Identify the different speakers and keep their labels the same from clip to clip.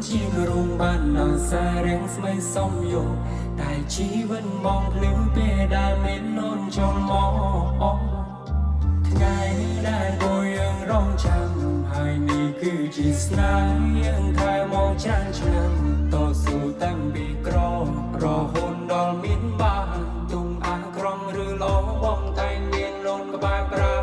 Speaker 1: ជាងរោងបានដល់សាររៀងស្មីសំយោតែជីវិតបងភ្លឺពេលដែលមាននូនចំមកថ្ងៃដែលពួកយើងរងចាំហើយនេះគឺជាស្នេហ៍យើងថែមកច្រើនឆ្នាំតស៊ូតាំងពីក្ររហូតដល់មានបានទុំអាក្រង់ឬល្អបងតែមាននូនក្បែរប្រា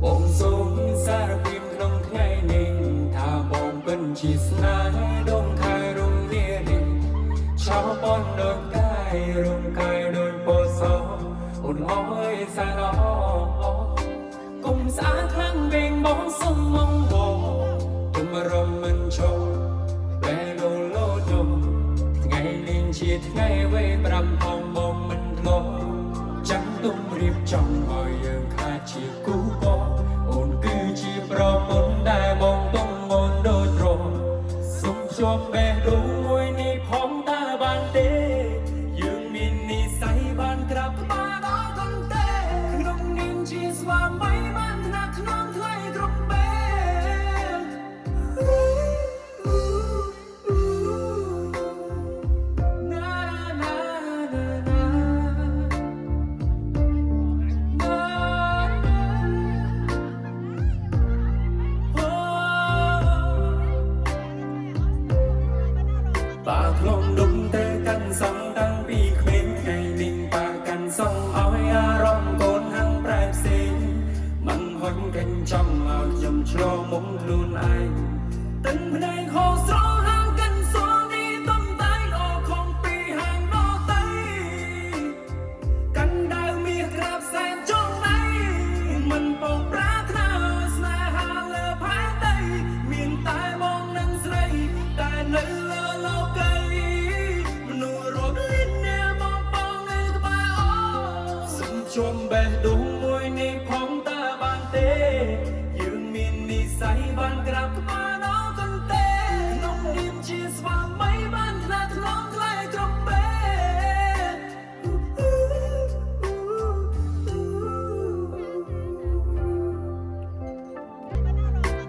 Speaker 1: បងសូមសារភាពក្នុងថ្ងៃនេះថាបងពិតជាស្នេហ៍ដងខែរំលានេះឆោបនដូចកាយរំកាយដូចពោសអូនអើយសាឡគុំស្អាតខ្លាំងវិញបងសុំមងបងទុំរំមិនឈប់បែរលោលោជុំថ្ងៃលេងជាថ្ងៃវេ5ផងបងមិនធ្លាប់ចាំទុំរៀបចំឲ្យយើងខ្លាចជាគូបងអូនគឺជាប្រពន្ធដែលបងទុំអូនដូចរំសុំជាប់បែរដួងមួយនេះផងតើបានទេយើងមាននិស្ស័យបានក្រាបក្បាលដល់កន្ទេក្នុងនាមជាស្វាមីបានថ្នាក់ក្នុងថ្លៃគ្រប់ពេលណាណាណាបាខ្លងដុំទៅកាន់សងតាំងពីក្មេងថ្ងៃនេះបាកាន់សងឲ្យអារម្មណ៍កូនហាំងប្រែផ្សេងមិនហុញកេញចំឲ្យខ្ញុំឆ្លងមុខខ្លួនឯងទិនភ្នែកហូរស្រោហាំកាន់សងនេះតំតែងអខំពីហាងដតៃកាន់ដៅមាសក្រាបសែនចងដៃមិនពោប្រាថ្នាស្នេហាលើផែនដីមានតែបងនឹងស្រីតែនៅជុំបេះដូងមួយនេះផងតើបានទេយើងមាននិស្ស័យបានក្រាបក្បាលដល់កន្ទេក្នុងនាមជាស្វាមីបានថ្នាក់ថ្នមថ្លៃគ្រប់ពេល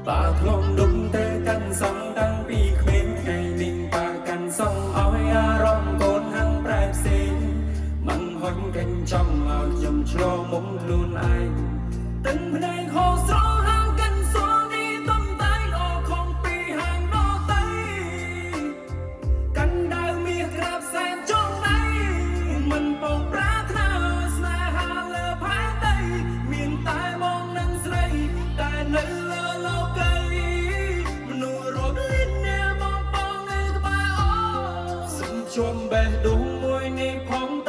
Speaker 1: បាខ្លងដុំទៅកាន់សងតាំងពីក្មេងថ្ងៃនេះបាកាន់សងឲ្យអារម្មណ៍កូនហាំងប្រែផ្សេងមិនហុញកេញចំឲ្យខ្ញុំឆ្លងមុខខ្លួនឯងទិនភ្នែកហូរស្រោហាងកាន់សងនេះតំតែងអខំពីហាងដតៃកាន់ដៅមាសក្រាបសែនចងដៃមិនពោប្រាថ្នាស្នេហាលើផែនដីមានតែបងនឹងស្រីតែនៅលើលោកីមនុស្សរត់លិនអ្នកមកបងនៅក្បែរអូសុំជុំបេះដូងមួយនេះផង